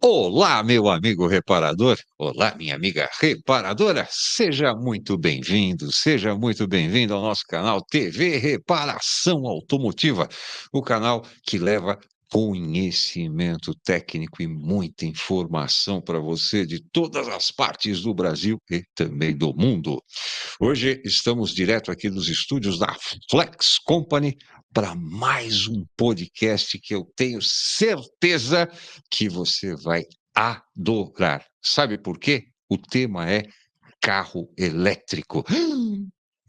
Olá, meu amigo reparador. Olá, minha amiga reparadora. Seja muito bem-vindo, seja muito bem-vindo ao nosso canal TV Reparação Automotiva, o canal que leva conhecimento técnico e muita informação para você de todas as partes do Brasil e também do mundo. Hoje estamos direto aqui dos estúdios da Flex Company para mais um podcast que eu tenho certeza que você vai adorar. Sabe por quê? O tema é carro elétrico.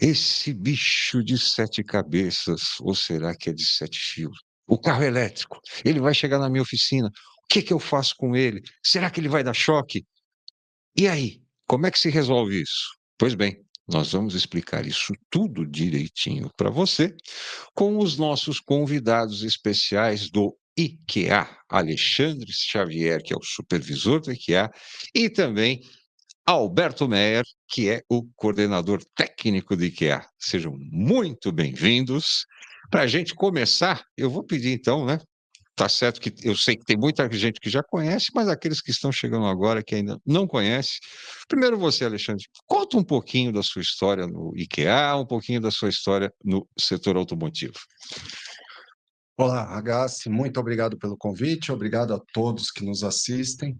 Esse bicho de sete cabeças, ou será que é de sete fios? O carro elétrico, ele vai chegar na minha oficina. O que que eu faço com ele? Será que ele vai dar choque? E aí, como é que se resolve isso? Pois bem, nós vamos explicar isso tudo direitinho para você com os nossos convidados especiais do IKEA, Alexandre Xavier, que é o supervisor do IKEA, e também Alberto Meyer, que é o coordenador técnico do IKEA. Sejam muito bem-vindos. Para a gente começar, eu vou pedir então, né? Tá certo que eu sei que tem muita gente que já conhece, mas aqueles que estão chegando agora que ainda não conhecem. Primeiro você, Alexandre, conta um pouquinho da sua história no IKEA, um pouquinho da sua história no setor automotivo. Olá, Ragazzi, muito obrigado pelo convite, obrigado a todos que nos assistem.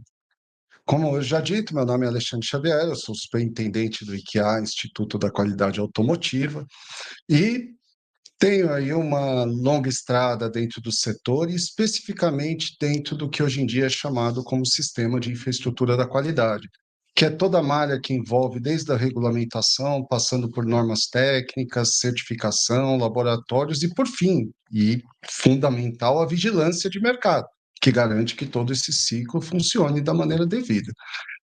Como eu já dito, meu nome é Alexandre Xavier, eu sou superintendente do IKEA, Instituto da Qualidade Automotiva, e tenho aí uma longa estrada dentro do setor e especificamente dentro do que hoje em dia é chamado como Sistema de Infraestrutura da Qualidade, que é toda a malha que envolve desde a regulamentação, passando por normas técnicas, certificação, laboratórios e, por fim, e fundamental, a vigilância de mercado, que garante que todo esse ciclo funcione da maneira devida.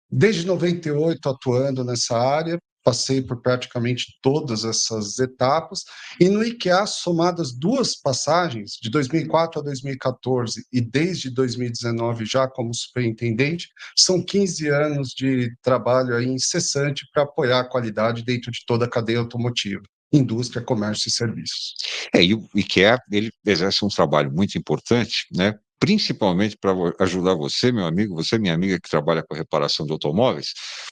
Desde 98 atuando nessa área, passei por praticamente todas essas etapas, e no IKEA, somadas duas passagens, de 2004 a 2014 e desde 2019 já como superintendente, são 15 anos de trabalho aí incessante para apoiar a qualidade dentro de toda a cadeia automotiva, indústria, comércio e serviços. E o IKEA, ele exerce um trabalho muito importante, né? Principalmente para ajudar você, meu amigo, você, minha amiga, que trabalha com reparação de automóveis,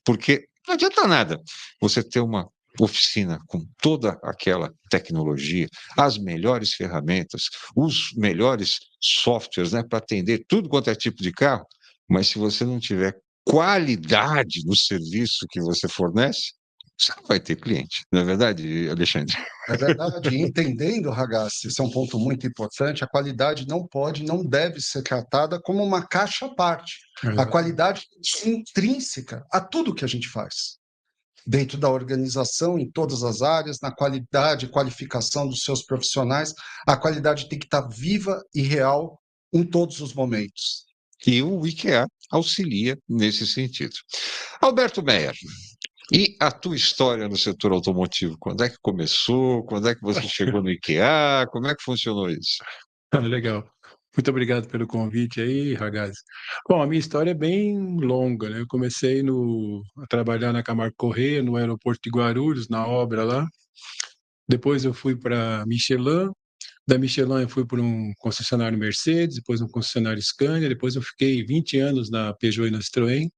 porque não adianta nada você ter uma oficina com toda aquela tecnologia, as melhores ferramentas, os melhores softwares, né, para atender tudo quanto é tipo de carro, mas se você não tiver qualidade no serviço que você fornece, você não vai ter cliente, não é verdade, Alexandre? É verdade, e entendendo, Ragazzi, esse é um ponto muito importante, a qualidade não pode, não deve ser tratada como uma caixa à parte. A qualidade é intrínseca a tudo que a gente faz, dentro da organização, em todas as áreas, na qualidade e qualificação dos seus profissionais, a qualidade tem que estar viva e real em todos os momentos. E o IKEA auxilia nesse sentido. Alberto Meyer, e a tua história no setor automotivo? Quando é que começou? Quando é que você chegou no IKEA? Como é que funcionou isso? Legal. Muito obrigado pelo convite aí, Ragazzi. Bom, a minha história é bem longa, né? Eu comecei a trabalhar na Camargo Corrêa, no aeroporto de Guarulhos, na obra lá. Depois eu fui para Michelin. Da Michelin eu fui para um concessionário Mercedes, depois um concessionário Scania, depois eu fiquei 20 anos na Peugeot e na Citroën.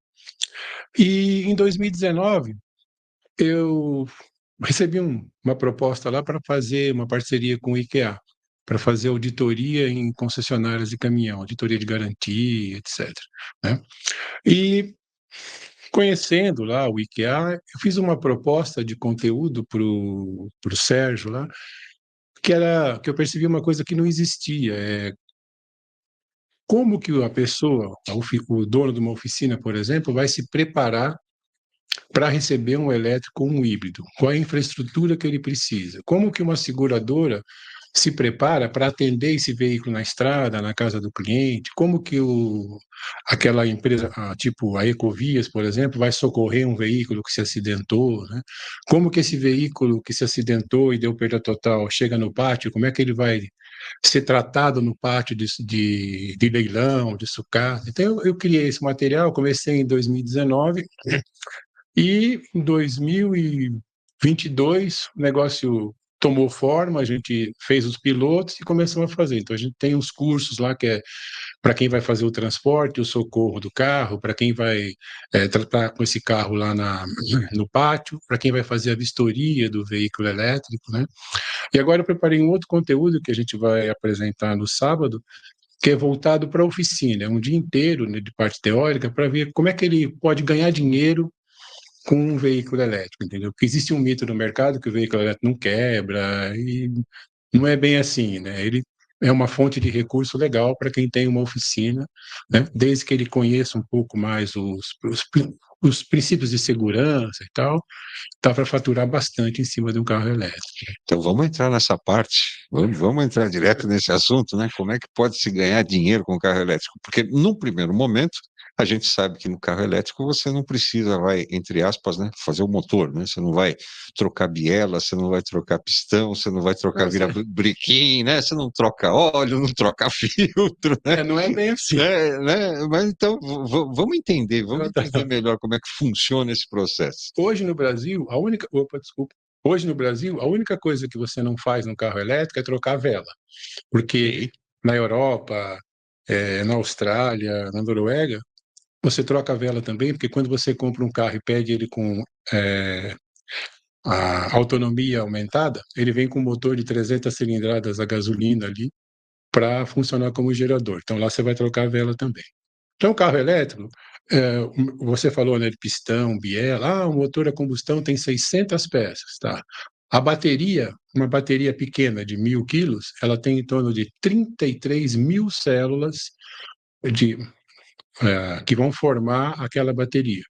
E em 2019 eu recebi uma proposta lá para fazer uma parceria com o IKEA, para fazer auditoria em concessionárias de caminhão, auditoria de garantia, etc., né? E conhecendo lá o IKEA, eu fiz uma proposta de conteúdo para o Sérgio lá, que eu percebi uma coisa que não existia, como que a pessoa, o dono de uma oficina, por exemplo, vai se preparar para receber um elétrico ou um híbrido? Qual é a infraestrutura que ele precisa? Como que uma seguradora se prepara para atender esse veículo na estrada, na casa do cliente? Como que aquela empresa, tipo a Ecovias, por exemplo, vai socorrer um veículo que se acidentou, né? Como que esse veículo que se acidentou e deu perda total chega no pátio? Como é que ele vai ser tratado no pátio de leilão, de sucata? Então, eu criei esse material, comecei em 2019, e em 2022 o negócio tomou forma, a gente fez os pilotos e começamos a fazer. Então, a gente tem uns cursos lá que é para quem vai fazer o transporte, o socorro do carro, para quem vai tratar com esse carro lá no pátio, para quem vai fazer a vistoria do veículo elétrico, né? E agora eu preparei um outro conteúdo que a gente vai apresentar no sábado, que é voltado para a oficina, é um dia inteiro, né, de parte teórica, para ver como é que ele pode ganhar dinheiro com um veículo elétrico, entendeu? Porque existe um mito no mercado que o veículo elétrico não quebra, e não é bem assim, né? Ele é uma fonte de recurso legal para quem tem uma oficina, né? Desde que ele conheça um pouco mais os princípios de segurança e tal, dá para faturar bastante em cima de um carro elétrico. Então vamos entrar nessa parte, vamos entrar direto nesse assunto, né? Como é que pode se ganhar dinheiro com carro elétrico? Porque num primeiro momento, a gente sabe que no carro elétrico você não precisa, vai, entre aspas, né, fazer o motor, né? Você não vai trocar biela, você não vai trocar pistão, você não vai trocar virabrequim, né? Você não troca óleo, não troca filtro, né? Não é bem assim. Né? Mas então vamos entender melhor como é que funciona esse processo. Hoje no Brasil, Hoje no Brasil, a única coisa que você não faz no carro elétrico é trocar a vela, porque na Europa, na Austrália, na Noruega, você troca a vela também, porque quando você compra um carro e pede ele com a autonomia aumentada, ele vem com um motor de 300 cilindradas a gasolina ali para funcionar como gerador. Então lá você vai trocar a vela também. Então, o carro elétrico, você falou, né, de pistão, biela, o motor a combustão tem 600 peças, tá? A bateria, uma bateria pequena de 1.000 quilos, ela tem em torno de 33 mil células de, que vão formar aquela bateria.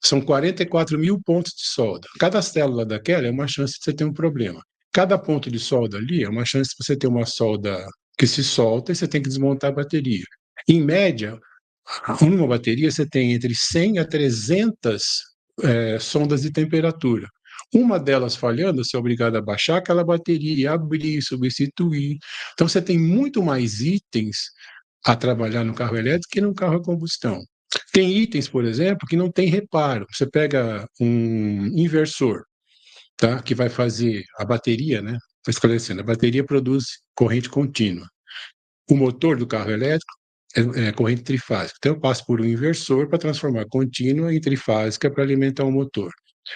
São 44 mil pontos de solda. Cada célula daquela é uma chance de você ter um problema. Cada ponto de solda ali é uma chance de você ter uma solda que se solta e você tem que desmontar a bateria. Em média, uma bateria você tem entre 100 a 300 sondas de temperatura. Uma delas falhando, você é obrigado a baixar aquela bateria, abrir, substituir. Então você tem muito mais itens a trabalhar no carro elétrico que no carro a combustão. Tem itens, por exemplo, que não tem reparo. Você pega um inversor, tá? Que vai fazer a bateria, né? Esclarecendo, a bateria produz corrente contínua. O motor do carro elétrico é corrente trifásica. Então, eu passo por um inversor para transformar contínua em trifásica para alimentar o motor.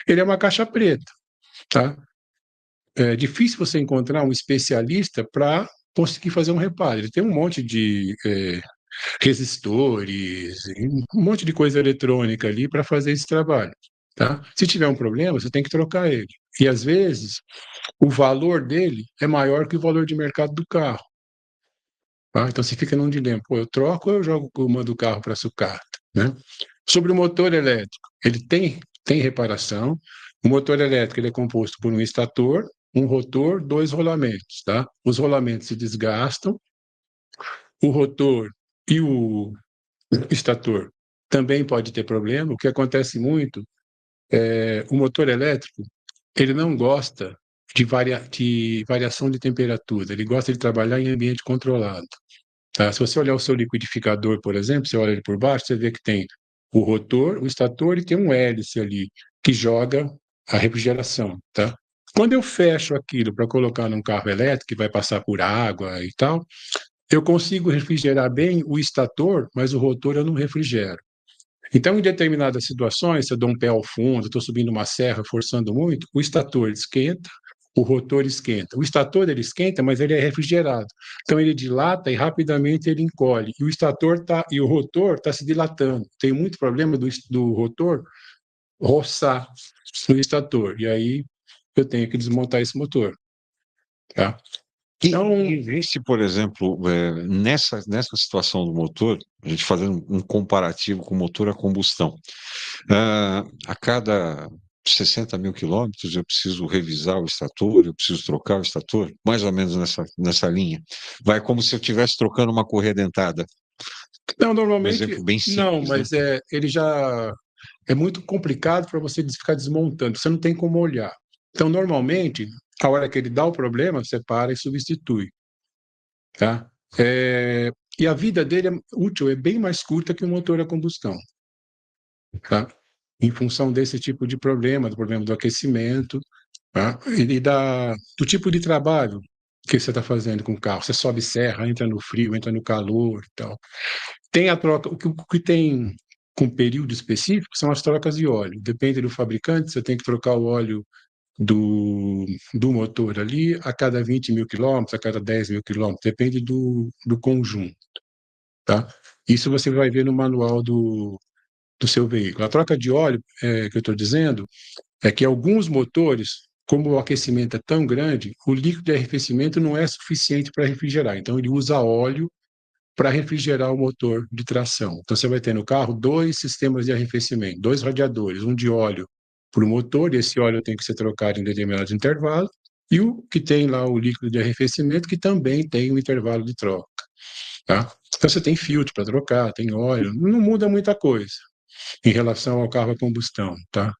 Ele é uma caixa preta, tá? É difícil você encontrar um especialista para conseguir fazer um reparo. Ele tem um monte de resistores, um monte de coisa eletrônica ali para fazer esse trabalho, tá? Se tiver um problema, você tem que trocar ele. E, às vezes, o valor dele é maior que o valor de mercado do carro. Tá? Então você fica num dilema, eu troco ou eu jogo o comando do carro para sucata, né? Sobre o motor elétrico, ele tem reparação. O motor elétrico ele é composto por um estator, um rotor, dois rolamentos, tá? Os rolamentos se desgastam, o rotor e o estator também pode ter problema. O que acontece muito o motor elétrico, ele não gosta de variação de temperatura, ele gosta de trabalhar em ambiente controlado. Tá? Se você olhar o seu liquidificador, por exemplo, você olha ele por baixo, você vê que tem o rotor, o estator e tem um hélice ali que joga a refrigeração, tá? Quando eu fecho aquilo para colocar num carro elétrico que vai passar por água e tal, eu consigo refrigerar bem o estator, mas o rotor eu não refrigero. Então, em determinadas situações, se eu dou um pé ao fundo, estou subindo uma serra, forçando muito, o estator esquenta, o rotor esquenta. O estator ele esquenta, mas ele é refrigerado. Então ele dilata e rapidamente ele encolhe. E o rotor está se dilatando. Tem muito problema do rotor roçar no estator. E aí eu tenho que desmontar esse motor. Tá? Então, existe, por exemplo, nessa situação do motor, a gente fazendo um comparativo com o motor a combustão, a cada 60 mil quilômetros eu preciso revisar o estator, eu preciso trocar o estator, mais ou menos nessa linha. Vai como se eu estivesse trocando uma correia dentada. Não, normalmente Um exemplo bem simples, não, mas né? ele já é muito complicado para você ficar desmontando, você não tem como olhar. Então, normalmente, a hora que ele dá o problema, você para e substitui. Tá? E a vida dele útil é bem mais curta que o motor a combustão. Tá? Em função desse tipo de problema, do problema do aquecimento, tá? Do tipo de trabalho que você está fazendo com o carro. Você sobe serra, entra no frio, entra no calor e tal. Tem a troca, o que tem com período específico são as trocas de óleo. Depende do fabricante, você tem que trocar o óleo do motor ali a cada 20 mil quilômetros, a cada 10 mil quilômetros, depende do conjunto, tá? Isso você vai ver no manual do seu veículo. A troca de óleo, que eu estou dizendo, é que alguns motores, como o aquecimento é tão grande, o líquido de arrefecimento não é suficiente para refrigerar. Então, ele usa óleo para refrigerar o motor de tração. Então, você vai ter no carro dois sistemas de arrefecimento, dois radiadores, um de óleo para o motor, e esse óleo tem que ser trocado em determinados intervalos, e o que tem lá o líquido de arrefecimento, que também tem um intervalo de troca. Tá? Então, você tem filtro para trocar, tem óleo, não muda muita coisa em relação ao carro a combustão, tá?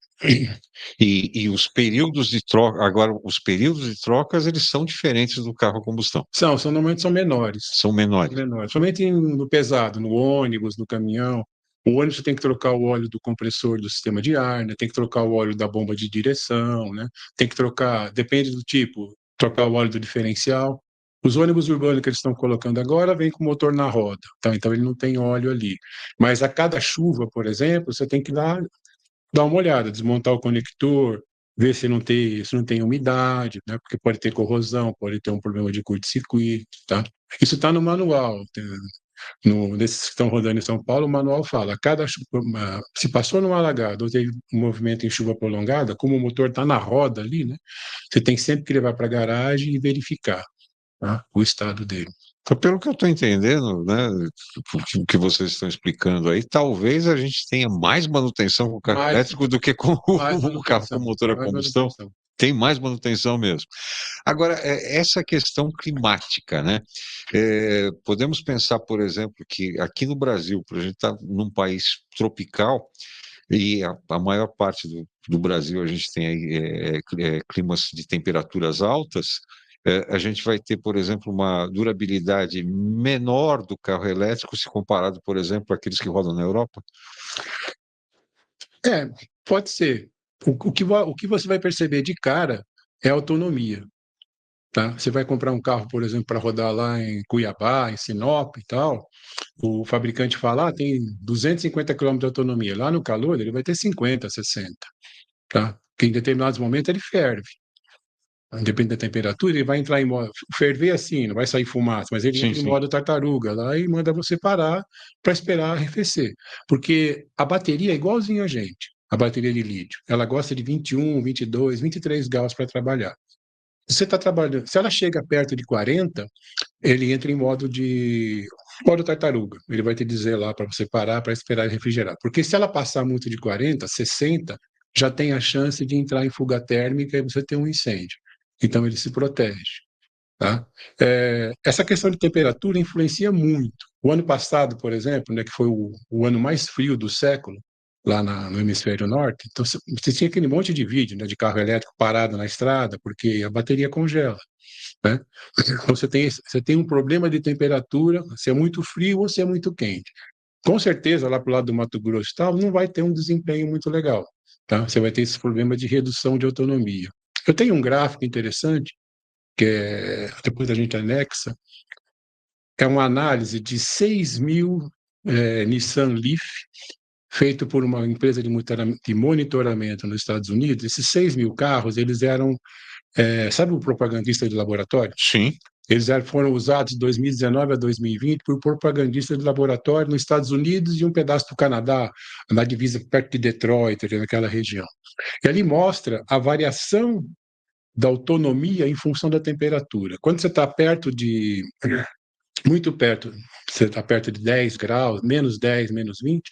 E os períodos de troca, agora, os períodos de trocas, eles são diferentes do carro a combustão, Normalmente são menores. são menores. Menores. Somente no pesado, no ônibus, no caminhão. O ônibus você tem que trocar o óleo do compressor do sistema de ar, né? Tem que trocar o óleo da bomba de direção, né? Tem que trocar, depende do tipo, trocar o óleo do diferencial. Os ônibus urbanos que eles estão colocando agora vêm com motor na roda, tá? Então ele não tem óleo ali. Mas a cada chuva, por exemplo, você tem que dar uma olhada, desmontar o conector, ver se não tem umidade, né? Porque pode ter corrosão, pode ter um problema de curto-circuito, tá? Isso está no manual. Desses que estão rodando em São Paulo, o manual fala, se passou num alagado ou teve um movimento em chuva prolongada, como o motor está na roda ali, né? Você tem sempre que levar para a garagem e verificar, tá? O estado dele. Então, pelo que eu estou entendendo, né, o que vocês estão explicando aí, talvez a gente tenha mais manutenção com o carro Mais, elétrico do que com mais o carro com manutenção, motor a mais combustão. manutenção. Tem mais manutenção mesmo. Agora, essa questão climática, né? Podemos pensar, por exemplo, que aqui no Brasil, por a gente estar num país tropical, e a maior parte do Brasil a gente tem aí climas de temperaturas altas, a gente vai ter, por exemplo, uma durabilidade menor do carro elétrico se comparado, por exemplo, àqueles que rodam na Europa? É, pode ser. O que você vai perceber de cara é a autonomia. Tá? Você vai comprar um carro, por exemplo, para rodar lá em Cuiabá, em Sinop e tal, o fabricante fala, tem 250 km de autonomia. Lá no calor, ele vai ter 50, 60, tá? Porque em determinados momentos ele ferve. Depende da temperatura, ele vai entrar em modo. Ferver assim, não vai sair fumaça, mas ele Sim, entra em sim. modo tartaruga lá e manda você parar para esperar arrefecer. Porque a bateria é igualzinha a gente, a bateria de lítio. Ela gosta de 21, 22, 23 graus para trabalhar. Você está trabalhando, se ela chega perto de 40, ele entra em modo tartaruga. Ele vai te dizer lá para você parar para esperar refrigerar. Porque se ela passar muito de 40, 60, já tem a chance de entrar em fuga térmica e você ter um incêndio. Então ele se protege. Tá? Essa questão de temperatura influencia muito. O ano passado, por exemplo, né, que foi o ano mais frio do século, lá no hemisfério norte, então você tinha aquele monte de vídeo, né, de carro elétrico parado na estrada porque a bateria congela. Né? Então você tem um problema de temperatura, se é muito frio ou se é muito quente. Com certeza, lá para o lado do Mato Grosso e tal, não vai ter um desempenho muito legal. Tá? Você vai ter esse problema de redução de autonomia. Eu tenho um gráfico interessante, que depois a gente anexa, é uma análise de 6.000 Nissan Leaf, feito por uma empresa de monitoramento nos Estados Unidos. Esses 6.000 carros, eles eram, sabe o propagandista de laboratório? Sim. Eles foram usados de 2019 a 2020 por propagandistas de laboratório nos Estados Unidos e um pedaço do Canadá, na divisa perto de Detroit, ali naquela região. E ali mostra a variação da autonomia em função da temperatura. Quando você está muito perto, você está perto de 10 graus, menos 10, menos 20,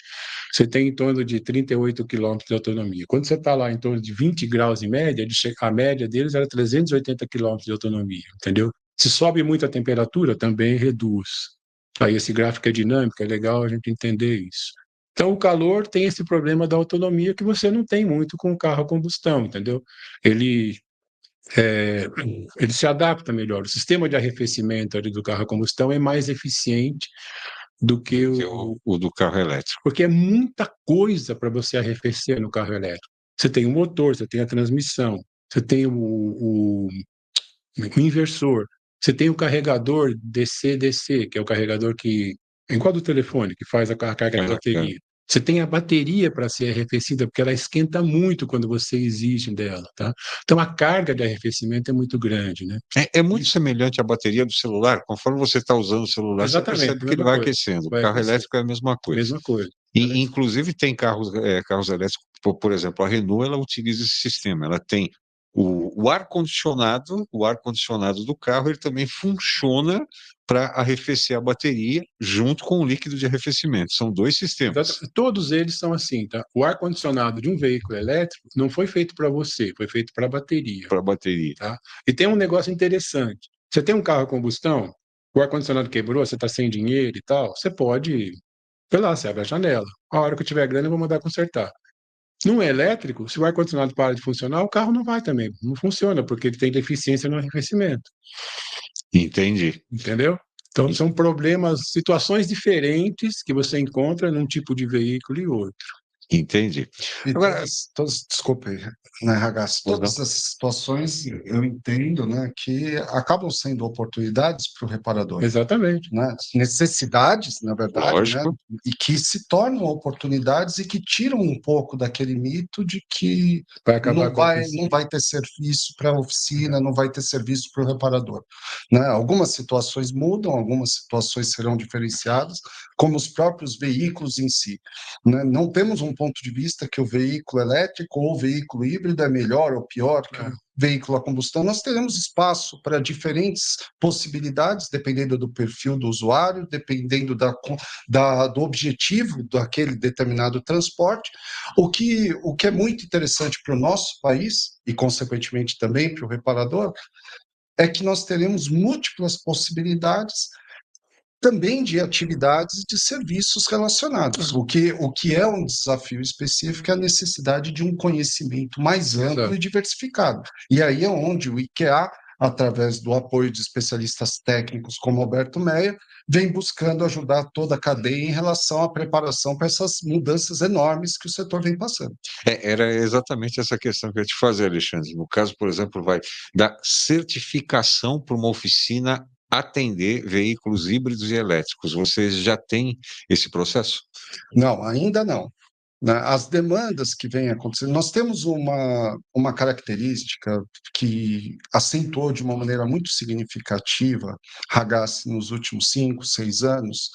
você tem em torno de 38 quilômetros de autonomia. Quando você está lá em torno de 20 graus em média, a média deles era 380 quilômetros de autonomia, entendeu? Se sobe muito a temperatura, também reduz. Aí esse gráfico é dinâmico, é legal a gente entender isso. Então, o calor tem esse problema da autonomia que você não tem muito com o carro a combustão, entendeu? Ele ele se adapta melhor. O sistema de arrefecimento ali do carro a combustão é mais eficiente do que Que é o do carro elétrico. porque é muita coisa para você arrefecer no carro elétrico. Você tem o motor, você tem a transmissão, você tem o inversor, você tem o carregador DC-DC, que é o carregador que é igual do telefone, que faz a carga de bateria. Você tem a bateria para ser arrefecida, porque ela esquenta muito quando você exige dela, tá? Então, a carga de arrefecimento é muito grande, né? É muito semelhante à bateria do celular. Conforme você está usando o celular, você Exatamente, percebe que ele vai aquecendo. O vai carro aquecer. elétrico é a mesma coisa. Mesma coisa. E, inclusive, tem carros elétricos, por exemplo, a Renault, ela utiliza esse sistema. Ela tem o ar-condicionado do carro, ele também funciona para arrefecer a bateria junto com o líquido de arrefecimento. São dois sistemas. Todos eles são assim, tá? O ar-condicionado de um veículo elétrico não foi feito para você, foi feito para a bateria. Para a bateria. Tá? E tem um negócio interessante. Você tem um carro a combustão, o ar-condicionado quebrou, você está sem dinheiro e tal, você pode, sei lá, você abre a janela. A hora que eu tiver grana, eu vou mandar consertar. Num elétrico, se o ar-condicionado para de funcionar, o carro não vai também. Não funciona, porque ele tem deficiência no arrefecimento. Entendi. Entendeu? Então, são problemas, situações diferentes que você encontra num tipo de veículo e outro. Entendi. E Agora, desculpe, né, Ragazzi, todas essas situações eu entendo, né, que acabam sendo oportunidades para o reparador. Exatamente. Né, necessidades, na verdade, né, lógico. e que se tornam oportunidades e que tiram um pouco daquele mito de que não vai ter serviço para a oficina, não vai ter serviço para o reparador. Né? Algumas situações mudam, algumas situações serão diferenciadas, como os próprios veículos em si. Né? Não temos um ponto de vista que o veículo elétrico ou o veículo híbrido é melhor ou pior que o veículo a combustão. Nós teremos espaço para diferentes possibilidades, dependendo do perfil do usuário, dependendo do objetivo daquele determinado transporte. O que é muito interessante para o nosso país, e consequentemente também para o reparador, é que nós teremos múltiplas possibilidades também de atividades de serviços relacionados. O que é um desafio específico é a necessidade de um conhecimento mais amplo e diversificado. E aí é onde o IKEA, através do apoio de especialistas técnicos como Alberto Meyer, vem buscando ajudar toda a cadeia em relação à preparação para essas mudanças enormes que o setor vem passando. Era exatamente essa questão que eu ia te fazer, Alexandre. No caso, por exemplo, da certificação para uma oficina atender veículos híbridos e elétricos. Vocês já têm esse processo? Não, ainda não. As demandas que vêm acontecendo, nós temos uma característica que acentuou de uma maneira muito significativa, Ragazzi, nos últimos 5, 6 anos,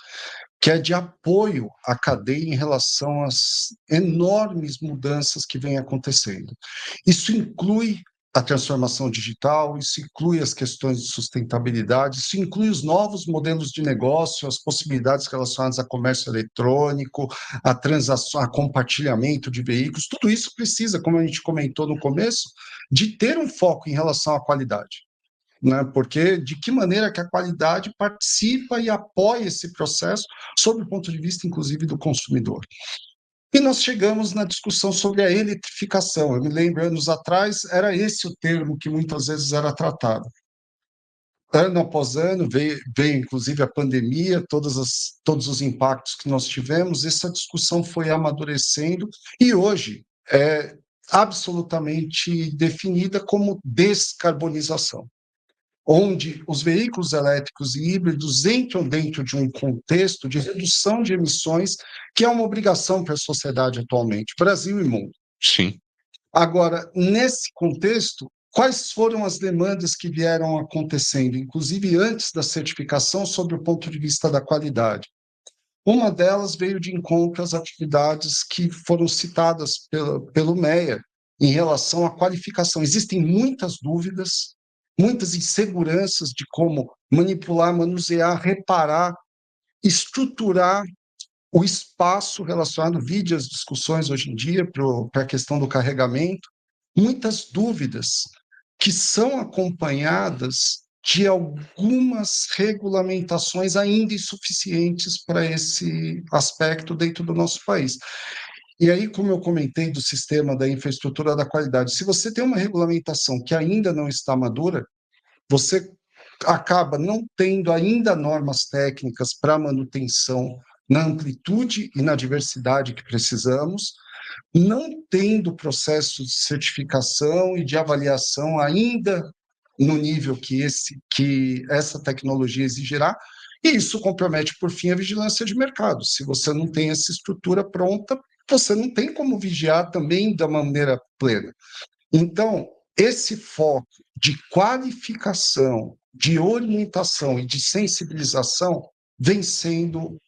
que é de apoio à cadeia em relação às enormes mudanças que vêm acontecendo. Isso inclui a transformação digital, isso inclui as questões de sustentabilidade, isso inclui os novos modelos de negócio, as possibilidades relacionadas a comércio eletrônico, a transação, a compartilhamento de veículos, tudo isso precisa, como a gente comentou no começo, de ter um foco em relação à qualidade. Né? Porque de que maneira que a qualidade participa e apoia esse processo, sob o ponto de vista, inclusive, do consumidor. E nós chegamos na discussão sobre a eletrificação. Eu me lembro, anos atrás, era esse o termo que muitas vezes era tratado. Ano após ano, veio inclusive a pandemia, todos os impactos que nós tivemos, essa discussão foi amadurecendo e hoje é absolutamente definida como descarbonização, onde os veículos elétricos e híbridos entram dentro de um contexto de redução de emissões, que é uma obrigação para a sociedade atualmente, Brasil e mundo. Sim. Agora, nesse contexto, quais foram as demandas que vieram acontecendo, inclusive antes da certificação, sobre o ponto de vista da qualidade? Uma delas veio de encontro às atividades que foram citadas pelo Meyer em relação à qualificação. Existem muitas dúvidas, muitas inseguranças de como manipular, manusear, reparar, estruturar o espaço relacionado, vide as discussões hoje em dia para a questão do carregamento, muitas dúvidas que são acompanhadas de algumas regulamentações ainda insuficientes para esse aspecto dentro do nosso país. E aí, como eu comentei do sistema da infraestrutura da qualidade, se você tem uma regulamentação que ainda não está madura, você acaba não tendo ainda normas técnicas para manutenção na amplitude e na diversidade que precisamos, não tendo processo de certificação e de avaliação ainda no nível que essa tecnologia exigirá, e isso compromete, por fim, a vigilância de mercado. Se você não tem essa estrutura pronta, você não tem como vigiar também da maneira plena. Então, esse foco de qualificação, de orientação e de sensibilização vem sendo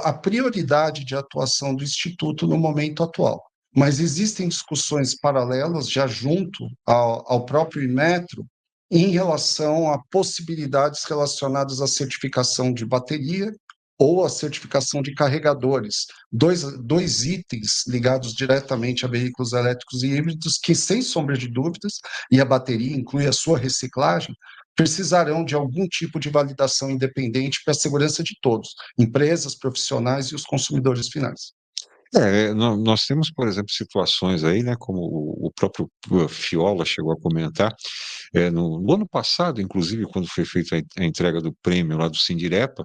a prioridade de atuação do Instituto no momento atual. Mas existem discussões paralelas, já junto ao próprio Inmetro, em relação a possibilidades relacionadas à certificação de bateria ou à certificação de carregadores, dois itens ligados diretamente a veículos elétricos e híbridos que, sem sombra de dúvidas, e a bateria inclui a sua reciclagem, precisarão de algum tipo de validação independente para a segurança de todos, empresas, profissionais e os consumidores finais. Nós temos, por exemplo, situações aí, né, como o próprio Fiola chegou a comentar, no ano passado, inclusive, quando foi feita a entrega do prêmio lá do Sindirepa,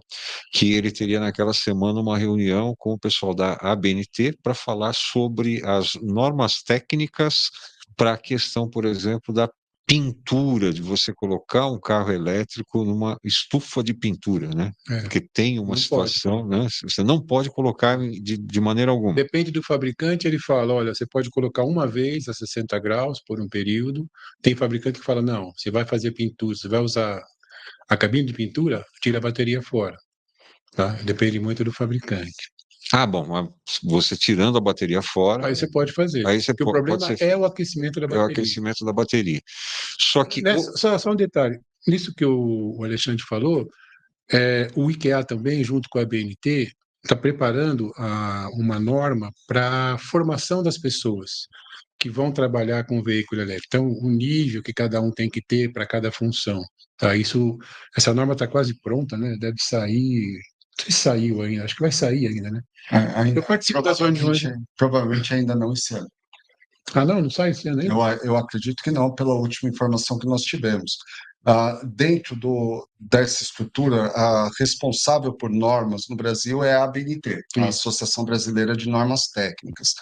que ele teria naquela semana uma reunião com o pessoal da ABNT para falar sobre as normas técnicas para a questão, por exemplo, da pintura, de você colocar um carro elétrico numa estufa de pintura, né? Porque tem uma situação, né? Você não pode colocar de maneira alguma. Depende do fabricante, ele fala, olha, você pode colocar uma vez a 60 graus por um período. Tem fabricante que fala, não, você vai fazer pintura, você vai usar a cabine de pintura, tira a bateria fora. Tá? Depende muito do fabricante. Bom, mas você tirando a bateria fora... Aí você pode fazer. Porque o problema é o aquecimento da bateria. É o aquecimento da bateria. Só que... Só um detalhe. Nisso que o Alexandre falou, o IKEA também, junto com a ABNT, está preparando uma norma para a formação das pessoas que vão trabalhar com veículo elétrico. Então, o nível que cada um tem que ter para cada função. Tá? Essa norma está quase pronta, né? Deve sair... Não sei se saiu ainda, acho que vai sair ainda, né? Eu participo das reuniões. Provavelmente ainda não esse ano. Não sai esse ano ainda? Eu acredito que não, pela última informação que nós tivemos. Dentro dessa estrutura, a responsável por normas no Brasil é a ABNT, a Associação Brasileira de Normas Técnicas,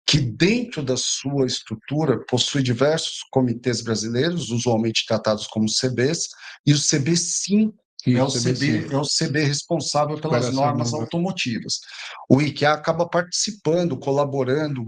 que dentro da sua estrutura possui diversos comitês brasileiros, usualmente tratados como CBs, e o CB5 é o CB responsável pelas normas automotivas. O IKEA acaba participando, colaborando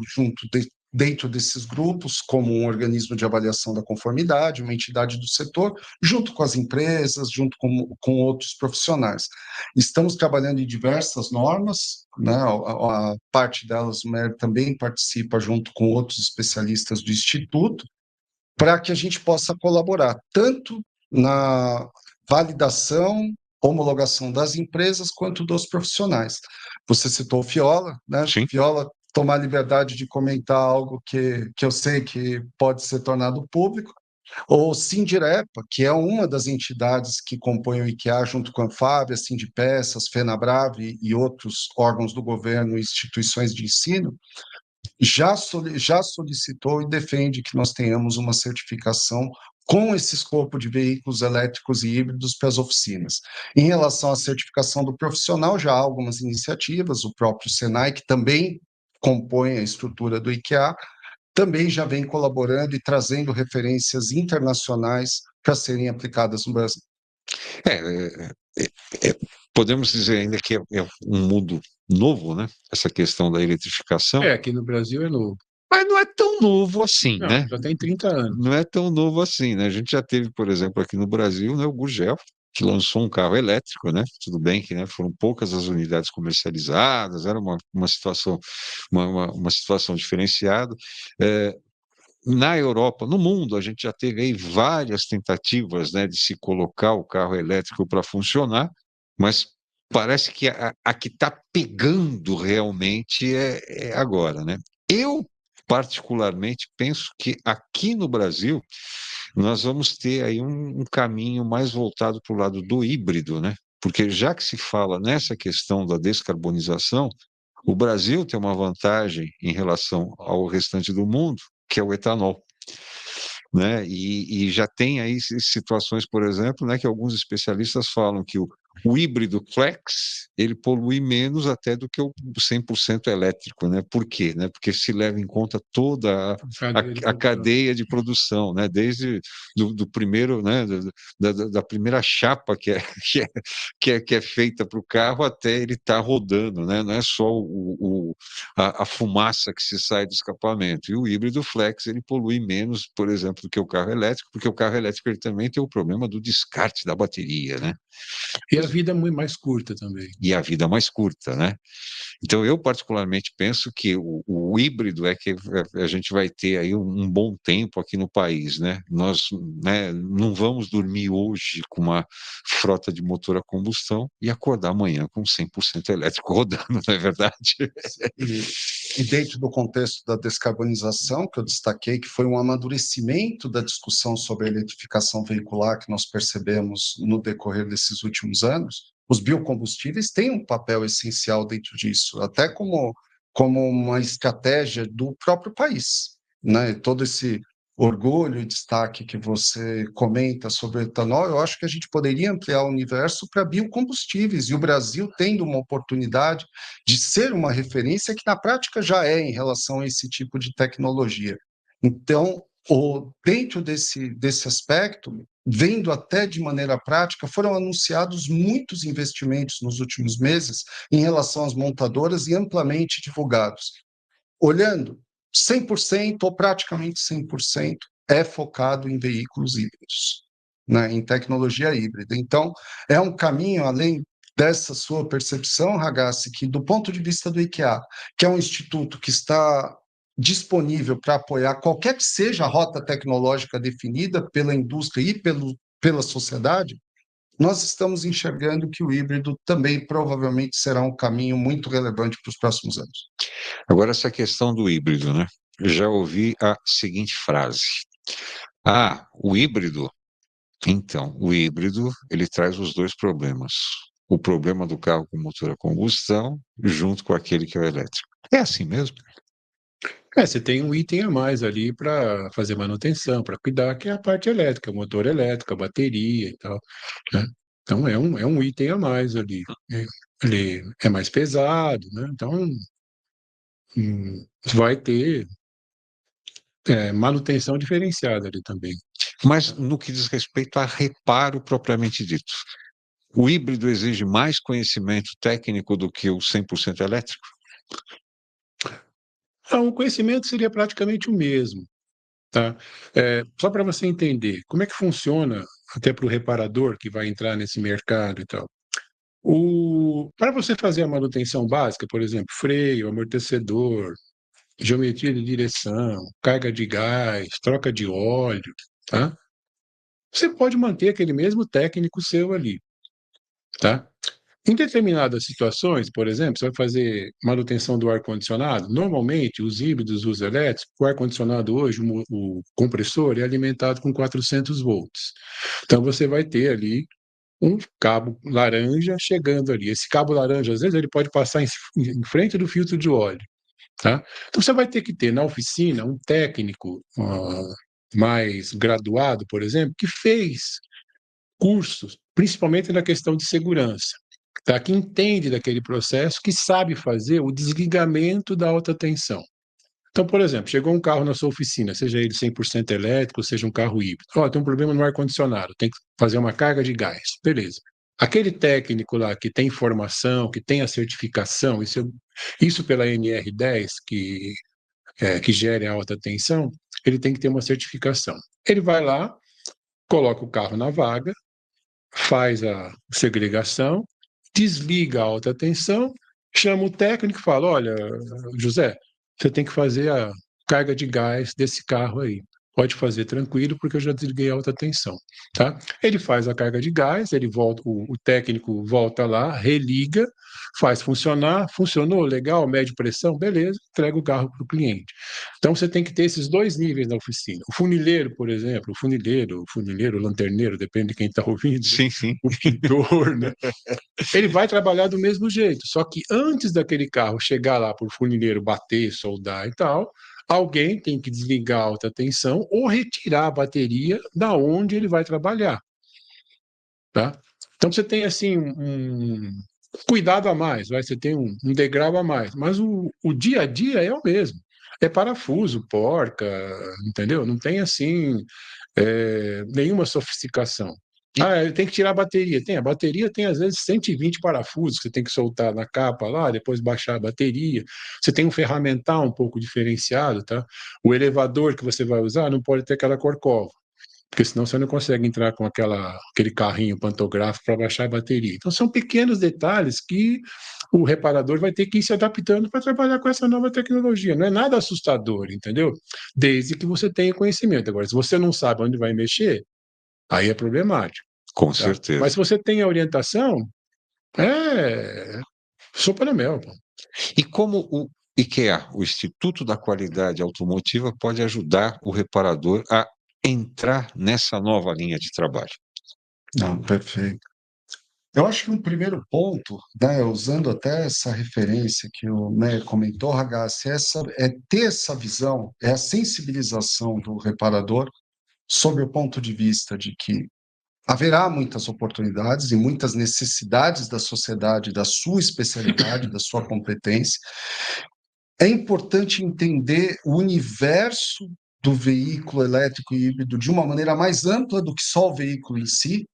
dentro desses grupos, como um organismo de avaliação da conformidade, uma entidade do setor, junto com as empresas, junto com outros profissionais. Estamos trabalhando em diversas normas, né? A parte delas, o MER também participa junto com outros especialistas do Instituto, para que a gente possa colaborar tanto na validação, homologação das empresas, quanto dos profissionais. Você citou o Fiola, né? Sim. Fiola tomar a liberdade de comentar algo que eu sei que pode ser tornado público, ou Sindirepa, que é uma das entidades que compõem o IKEA, junto com a Anfávia, a Sindipeças, FenaBrave e outros órgãos do governo e instituições de ensino, já solicitou e defende que nós tenhamos uma certificação com esse escopo de veículos elétricos e híbridos para as oficinas. Em relação à certificação do profissional, já há algumas iniciativas, o próprio Senai, que também compõe a estrutura do IKEA, também já vem colaborando e trazendo referências internacionais para serem aplicadas no Brasil. Podemos dizer ainda que é um mundo novo, né? Essa questão da eletrificação. Aqui no Brasil é novo. Mas não é tão novo assim, não, né? Já tem 30 anos. Não é tão novo assim, né? A gente já teve, por exemplo, aqui no Brasil, né, o Gurgel, que lançou um carro elétrico, né? Tudo bem que, né, foram poucas as unidades comercializadas, era uma situação, uma situação diferenciada. Na Europa, no mundo, a gente já teve aí várias tentativas, né, de se colocar o carro elétrico para funcionar, mas parece que a que está pegando realmente é agora, né? Eu, particularmente, penso que aqui no Brasil nós vamos ter aí um caminho mais voltado para o lado do híbrido, né? Porque já que se fala nessa questão da descarbonização, o Brasil tem uma vantagem em relação ao restante do mundo, que é o etanol. Né? E já tem aí situações, por exemplo, né, que alguns especialistas falam que o O híbrido flex, ele polui menos até do que o 100% elétrico, né? Por quê? Né? Porque se leva em conta toda Cadeia de a produção. cadeia de produção, né? Desde do primeiro, né? Da primeira chapa que é, que é feita para o carro até ele estar rodando, né? Não é só a fumaça que se sai do escapamento. E o híbrido flex, ele polui menos, por exemplo, do que o carro elétrico, porque o carro elétrico ele também tem o problema do descarte da bateria, né? E a vida é muito mais curta também. E a vida mais curta, né? Então, eu particularmente penso que o híbrido é que a gente vai ter aí um bom tempo aqui no país, né? Nós, né, não vamos dormir hoje com uma frota de motor a combustão e acordar amanhã com 100% elétrico rodando, não é verdade? E dentro do contexto da descarbonização, que eu destaquei, que foi um amadurecimento da discussão sobre a eletrificação veicular que nós percebemos no decorrer desses últimos anos, os biocombustíveis têm um papel essencial dentro disso, até como uma estratégia do próprio país, né? Todo esse orgulho e destaque que você comenta sobre o etanol, eu acho que a gente poderia ampliar o universo para biocombustíveis, e o Brasil tendo uma oportunidade de ser uma referência que na prática já é em relação a esse tipo de tecnologia. Então, dentro desse aspecto, vendo até de maneira prática, foram anunciados muitos investimentos nos últimos meses em relação às montadoras e amplamente divulgados. Olhando, 100% ou praticamente 100% é focado em veículos híbridos, né, em tecnologia híbrida. Então, é um caminho além dessa sua percepção, Ragazzi, que do ponto de vista do IKEA, que é um instituto que está disponível para apoiar qualquer que seja a rota tecnológica definida pela indústria e pela sociedade, nós estamos enxergando que o híbrido também provavelmente será um caminho muito relevante para os próximos anos. Agora, essa questão do híbrido, né? Eu já ouvi a seguinte frase: ah, o híbrido. Então, o híbrido, ele traz os dois problemas. O problema do carro com motor a combustão, junto com aquele que é o elétrico. É assim mesmo? Você tem um item a mais ali para fazer manutenção, para cuidar, que é a parte elétrica, motor elétrico, a bateria e tal, né? Então é um item a mais ali. Ele é mais pesado, né? Então vai ter manutenção diferenciada ali também. Mas no que diz respeito a reparo propriamente dito, o híbrido exige mais conhecimento técnico do que o 100% elétrico? Então, o conhecimento seria praticamente o mesmo, tá? Só para você entender, como é que funciona, até para o reparador que vai entrar nesse mercado e tal. Para você fazer a manutenção básica, por exemplo, freio, amortecedor, geometria de direção, carga de gás, troca de óleo, tá? Você pode manter aquele mesmo técnico seu ali, tá? Em determinadas situações, por exemplo, você vai fazer manutenção do ar-condicionado, normalmente os híbridos, os elétricos, o ar-condicionado hoje, o compressor é alimentado com 400 volts. Então você vai ter ali um cabo laranja chegando ali. Esse cabo laranja, às vezes, ele pode passar em frente do filtro de óleo, tá? Então você vai ter que ter na oficina um técnico mais graduado, por exemplo, que fez cursos, principalmente na questão de segurança, tá? Que entende daquele processo, que sabe fazer o desligamento da alta tensão. Então, por exemplo, chegou um carro na sua oficina, seja ele 100% elétrico, seja um carro híbrido. Tem um problema no ar-condicionado, tem que fazer uma carga de gás. Beleza. Aquele técnico lá que tem formação, que tem a certificação, isso pela NR10, que gere a alta tensão, ele tem que ter uma certificação. Ele vai lá, coloca o carro na vaga, faz a segregação, desliga a alta tensão, chama o técnico e fala: olha, José, você tem que fazer a carga de gás desse carro aí. Pode fazer tranquilo, porque eu já desliguei a alta tensão, tá? Ele faz a carga de gás, ele volta, o técnico volta lá, religa, faz funcionar, funcionou, legal, mede pressão, beleza, entrega o carro para o cliente. Então você tem que ter esses dois níveis na oficina. O funileiro, por exemplo, o lanterneiro, depende de quem está ouvindo, né? Sim, sim. O pintor, né? Ele vai trabalhar do mesmo jeito, só que antes daquele carro chegar lá para o funileiro bater, soldar e tal, alguém tem que desligar a alta tensão ou retirar a bateria da onde ele vai trabalhar, tá? Então você tem assim um cuidado a mais, você tem um degrau a mais, mas o dia a dia é o mesmo. É parafuso, porca, entendeu? Não tem assim nenhuma sofisticação. Tem que tirar a bateria. A bateria tem às vezes 120 parafusos que você tem que soltar na capa lá, depois baixar a bateria. Você tem um ferramental um pouco diferenciado, tá? O elevador que você vai usar não pode ter aquela corcova, porque senão você não consegue entrar com aquele carrinho pantográfico para baixar a bateria. Então são pequenos detalhes que o reparador vai ter que ir se adaptando para trabalhar com essa nova tecnologia. Não é nada assustador, entendeu? Desde que você tenha conhecimento. Agora, se você não sabe onde vai mexer, aí é problemático. Com Tá? certeza. Mas se você tem a orientação, é sopa no mel. Pô. E como o IKEA, o Instituto da Qualidade Automotiva, pode ajudar o reparador a entrar nessa nova linha de trabalho? Não, perfeito. Eu acho que um primeiro ponto, né, usando até essa referência que o Meyer comentou, Ragazzi, é ter essa visão, é a sensibilização do reparador sobre o ponto de vista de que haverá muitas oportunidades e muitas necessidades da sociedade, da sua especialidade, da sua competência. É importante entender o universo do veículo elétrico e híbrido de uma maneira mais ampla do que só o veículo em si.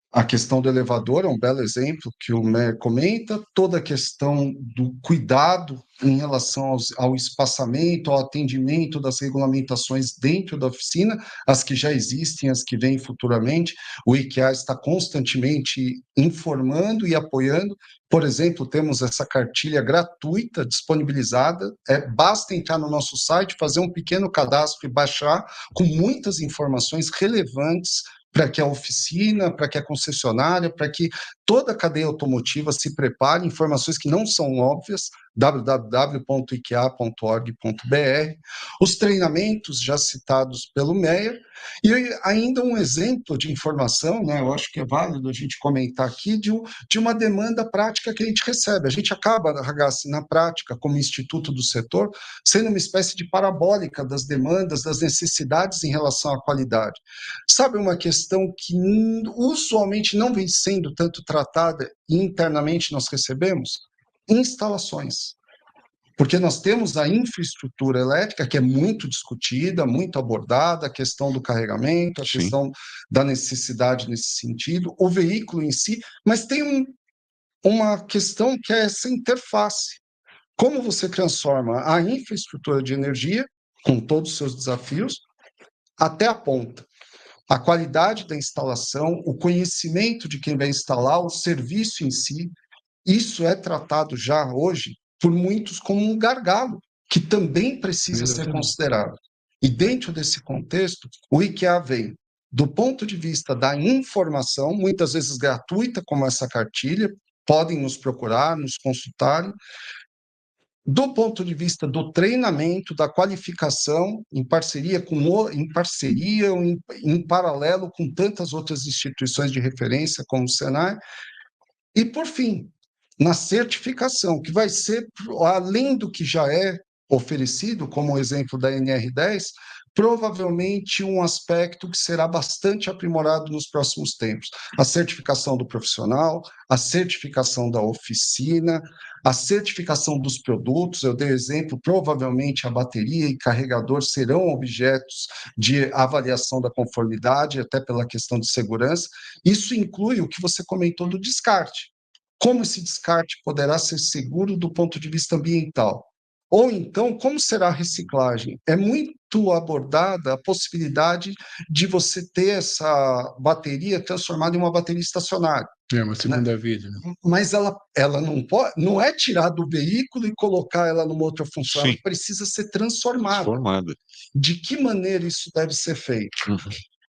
A questão do elevador é um belo exemplo que o Meyer comenta, toda a questão do cuidado em relação ao espaçamento, ao atendimento das regulamentações dentro da oficina, as que já existem, as que vêm futuramente. O IKEA está constantemente informando e apoiando. Por exemplo, temos essa cartilha gratuita disponibilizada, basta entrar no nosso site, fazer um pequeno cadastro e baixar, com muitas informações relevantes para que a oficina, para que a concessionária, para que toda a cadeia automotiva se prepare, informações que não são óbvias, www.ikea.org.br, os treinamentos já citados pelo Meyer, e ainda um exemplo de informação, né, eu acho que é válido a gente comentar aqui, de uma demanda prática que a gente recebe. A gente acaba, Ragazzi, na prática, como instituto do setor, sendo uma espécie de parabólica das demandas, das necessidades em relação à qualidade. Sabe uma questão que usualmente não vem sendo tanto tratada e internamente nós recebemos? Instalações. Porque nós temos a infraestrutura elétrica, que é muito discutida, muito abordada, a questão do carregamento, a Sim. questão da necessidade nesse sentido, o veículo em si, mas tem uma questão que é essa interface. Como você transforma a infraestrutura de energia, com todos os seus desafios, até a ponta? A qualidade da instalação, o conhecimento de quem vai instalar, o serviço em si, isso é tratado já hoje por muitos como um gargalo, que também precisa ser considerado. E dentro desse contexto, o IKEA vem do ponto de vista da informação, muitas vezes gratuita, como essa cartilha, podem nos procurar, nos consultarem, do ponto de vista do treinamento, da qualificação, em parceria ou em paralelo com tantas outras instituições de referência, como o Senai, e, por fim, na certificação, que vai ser, além do que já é oferecido, como o exemplo da NR10, provavelmente um aspecto que será bastante aprimorado nos próximos tempos. A certificação do profissional, a certificação da oficina, a certificação dos produtos. Eu dei exemplo, provavelmente a bateria e carregador serão objetos de avaliação da conformidade, até pela questão de segurança. Isso inclui o que você comentou do descarte. Como esse descarte poderá ser seguro do ponto de vista ambiental? Ou então, como será a reciclagem? É muito abordada a possibilidade de você ter essa bateria transformada em uma bateria estacionária. É uma segunda vida. Né? Mas ela não pode, não é tirar do veículo e colocar ela numa outra função, Sim. ela precisa ser transformada. De que maneira isso deve ser feito?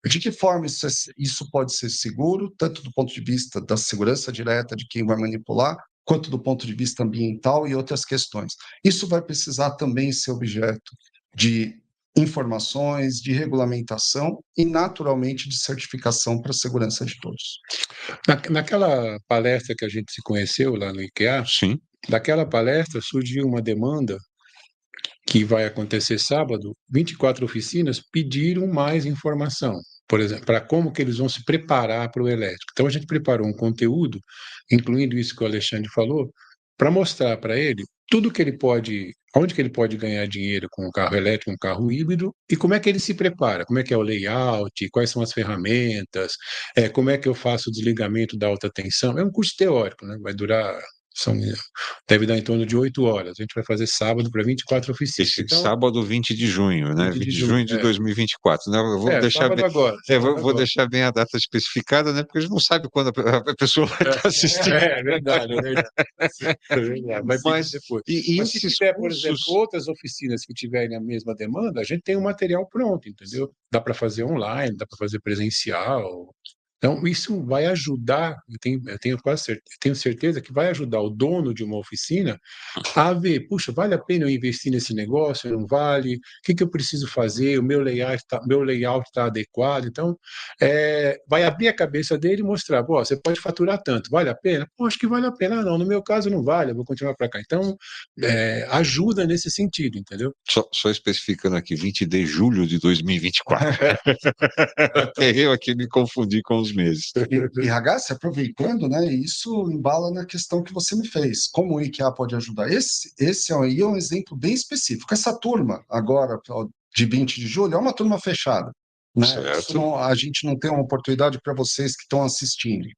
De que forma isso pode ser seguro, tanto do ponto de vista da segurança direta de quem vai manipular, quanto do ponto de vista ambiental e outras questões. Isso vai precisar também ser objeto de informações, de regulamentação e, naturalmente, de certificação para a segurança de todos. Naquela palestra que a gente se conheceu lá no IKEA, Sim. daquela palestra surgiu uma demanda que vai acontecer sábado, 24 oficinas pediram mais informação. por exemplo, para como que eles vão se preparar para o elétrico. Então a gente preparou um conteúdo, incluindo isso que o Alexandre falou, para mostrar para ele tudo que ele pode, onde que ele pode ganhar dinheiro com um carro elétrico, um carro híbrido, e como é que ele se prepara, como é que é o layout, quais são as ferramentas, como é que eu faço o desligamento da alta tensão. É um curso teórico, né? Vai durar, são, deve dar em torno de 8 horas. A gente vai fazer sábado para 24 oficinas. Esse Então, sábado 20 de junho, né? 20 20 de de junho, junho de 2024, né? Eu vou deixar sábado bem, agora, vou, sábado vou agora. deixar bem a data especificada, né? Porque a gente não sabe quando a pessoa vai estar assistindo. É verdade, é verdade. É verdade. Vai pedir Mas depois. e Mas se esses tiver, por exemplo, cursos, outras oficinas que tiverem a mesma demanda, a gente tem um material pronto, entendeu? Dá para fazer online, dá para fazer presencial. Então, isso vai ajudar, eu tenho quase certeza, eu tenho certeza que vai ajudar o dono de uma oficina a ver, puxa, vale a pena eu investir nesse negócio, não vale? O que que eu preciso fazer? O meu layout tá adequado? Então, vai abrir a cabeça dele e mostrar, pô, você pode faturar tanto, vale a pena? Pô, acho que vale a pena. Ah, não, no meu caso não vale, eu vou continuar para cá. Então, ajuda nesse sentido, entendeu? só especificando aqui, 20 de julho de 2024. Até eu aqui me confundi com os meses. E Ragazzi, aproveitando, né, isso embala na questão que você me fez. Como o IKEA pode ajudar? Esse aí é um exemplo bem específico. Essa turma, agora, ó, de 20 de julho, é uma turma fechada. Né? Certo? A gente não tem uma oportunidade para vocês que estão assistindo.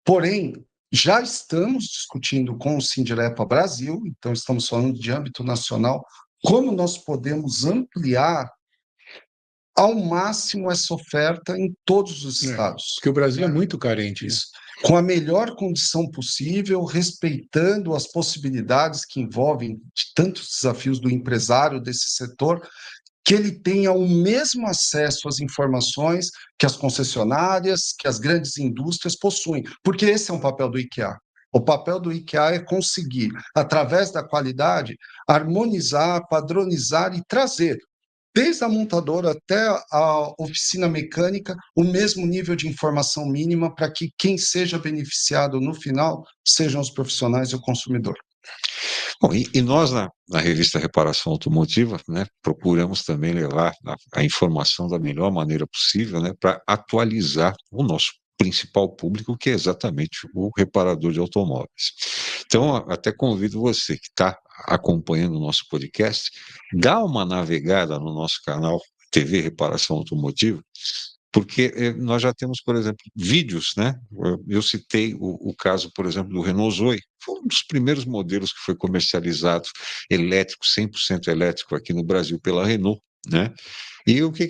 Porém, já estamos discutindo com o Sindirepa Brasil, então estamos falando de âmbito nacional, como nós podemos ampliar ao máximo essa oferta em todos os estados. Porque o Brasil é muito carente, né? Isso. Com a melhor condição possível, respeitando as possibilidades que envolvem de tantos desafios do empresário desse setor, que ele tenha o mesmo acesso às informações que as concessionárias, que as grandes indústrias possuem, porque esse é um papel do IKEA. O papel do IKEA é conseguir, através da qualidade, harmonizar, padronizar e trazer desde a montadora até a oficina mecânica, o mesmo nível de informação mínima para que quem seja beneficiado no final sejam os profissionais e o consumidor. Bom, e nós na revista Reparação Automotiva, né, procuramos também levar a informação da melhor maneira possível, né, para atualizar o nosso principal público, que é exatamente o reparador de automóveis. Então, até convido você que está acompanhando o nosso podcast, dá uma navegada no nosso canal TV Reparação Automotiva, porque nós já temos, por exemplo, vídeos, né? Eu citei o caso, por exemplo, do Renault Zoe, foi um dos primeiros modelos que foi comercializado elétrico, 100% elétrico aqui no Brasil pela Renault, né? E o que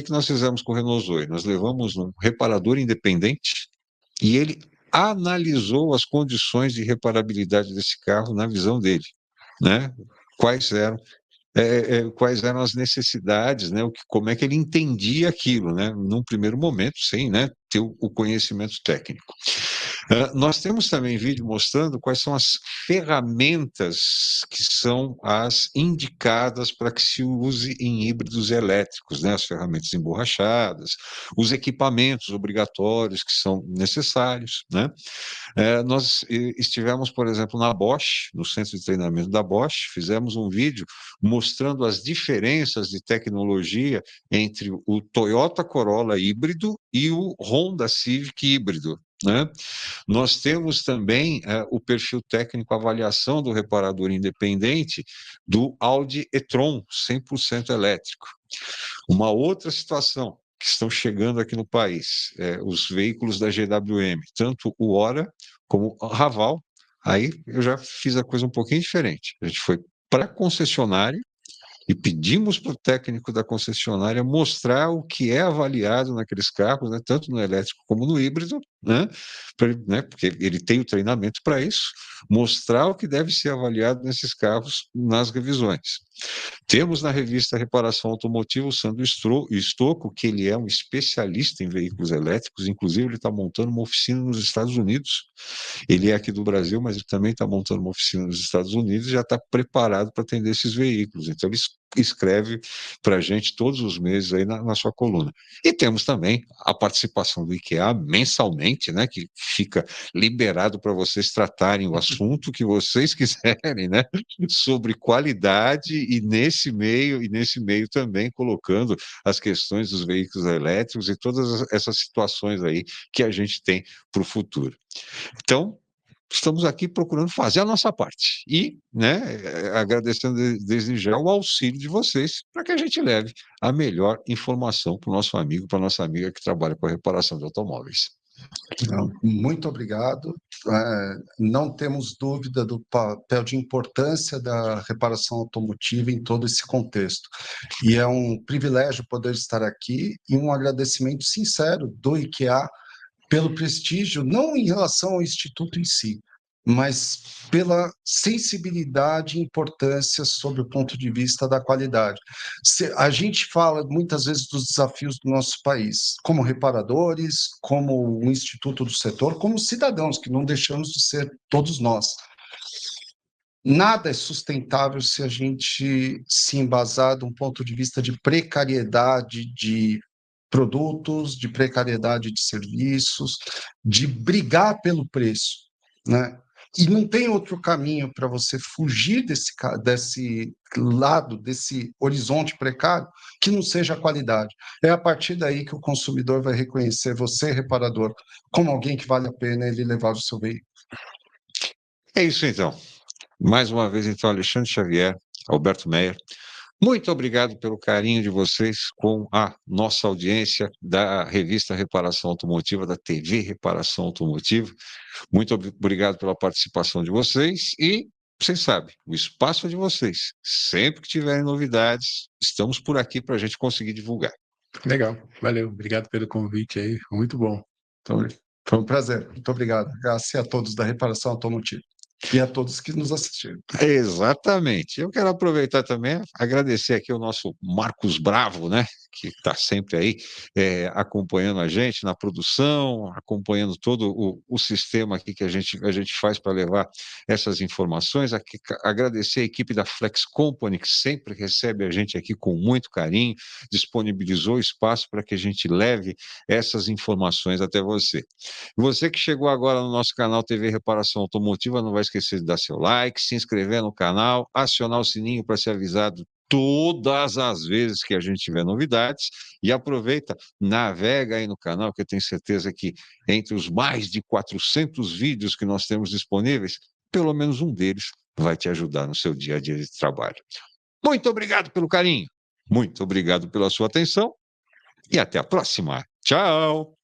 nós fizemos com o Renault Zoe? Nós levamos um reparador independente e ele analisou as condições de reparabilidade desse carro na visão dele, né? Quais eram quais eram as necessidades, né, como é que ele entendia aquilo, né, num primeiro momento, sem, né, ter o conhecimento técnico. Nós temos também vídeo mostrando quais são as ferramentas que são as indicadas para que se use em híbridos elétricos, né, as ferramentas emborrachadas, os equipamentos obrigatórios que são necessários, né. Nós estivemos, por exemplo, na Bosch, no centro de treinamento da Bosch, fizemos um vídeo mostrando as diferenças de tecnologia entre o Toyota Corolla híbrido e o Honda Civic híbrido, né? Nós temos também o perfil técnico avaliação do reparador independente do Audi e-tron 100% elétrico. Uma outra situação que estão chegando aqui no país, os veículos da GWM, tanto o Hora como o Raval. Aí eu já fiz a coisa um pouquinho diferente. A gente foi para a concessionária e pedimos para o técnico da concessionária mostrar o que é avaliado naqueles carros, né, tanto no elétrico como no híbrido, né, porque ele tem o treinamento para isso, mostrar o que deve ser avaliado nesses carros nas revisões. Temos na revista Reparação Automotiva o Sandro Stocco, que ele é um especialista em veículos elétricos, inclusive ele está montando uma oficina nos Estados Unidos. Ele é aqui do Brasil, mas ele também está montando uma oficina nos Estados Unidos e já está preparado para atender esses veículos. Então, ele escreve para a gente todos os meses aí na sua coluna. E temos também a participação do IKEA mensalmente, né, que fica liberado para vocês tratarem o assunto que vocês quiserem, né, sobre qualidade e nesse meio também colocando as questões dos veículos elétricos e todas essas situações aí que a gente tem para o futuro. Então, estamos aqui procurando fazer a nossa parte e, né, agradecendo desde já o auxílio de vocês para que a gente leve a melhor informação para o nosso amigo, para a nossa amiga que trabalha com a reparação de automóveis. Não, muito obrigado. Não temos dúvida do papel de importância da reparação automotiva em todo esse contexto. E é um privilégio poder estar aqui e um agradecimento sincero do IKEA pelo prestígio, não em relação ao Instituto em si, mas pela sensibilidade e importância sobre o ponto de vista da qualidade. A gente fala muitas vezes dos desafios do nosso país, como reparadores, como o instituto do setor, como cidadãos, que não deixamos de ser todos nós. Nada é sustentável se a gente se embasar de um ponto de vista de precariedade de produtos, de precariedade de serviços, de brigar pelo preço, né? E não tem outro caminho para você fugir desse lado, desse horizonte precário, que não seja a qualidade. É a partir daí que o consumidor vai reconhecer você, reparador, como alguém que vale a pena ele levar o seu veículo. É isso então. Mais uma vez, então, Alexandre Xavier, Alberto Meyer, muito obrigado pelo carinho de vocês com a nossa audiência da revista Reparação Automotiva, da TV Reparação Automotiva. Muito obrigado pela participação de vocês e, vocês sabem, o espaço é de vocês. Sempre que tiverem novidades, estamos por aqui para a gente conseguir divulgar. Legal, valeu. Obrigado pelo convite aí, muito bom. Então, foi um prazer. Muito obrigado. Graças a todos da Reparação Automotiva. E a todos que nos assistiram. Exatamente. Eu quero aproveitar também, agradecer aqui o nosso Marcos Bravo, né, que está sempre aí acompanhando a gente na produção, acompanhando todo o sistema aqui que a gente faz para levar essas informações. Aqui, agradecer a equipe da Flex Company, que sempre recebe a gente aqui com muito carinho, disponibilizou espaço para que a gente leve essas informações até você. Você que chegou agora no nosso canal TV Reparação Automotiva, não vai esquecer de dar seu like, se inscrever no canal, acionar o sininho para ser avisado todas as vezes que a gente tiver novidades e aproveita, navega aí no canal, que eu tenho certeza que entre os mais de 400 vídeos que nós temos disponíveis, pelo menos um deles vai te ajudar no seu dia a dia de trabalho. Muito obrigado pelo carinho, muito obrigado pela sua atenção e até a próxima. Tchau!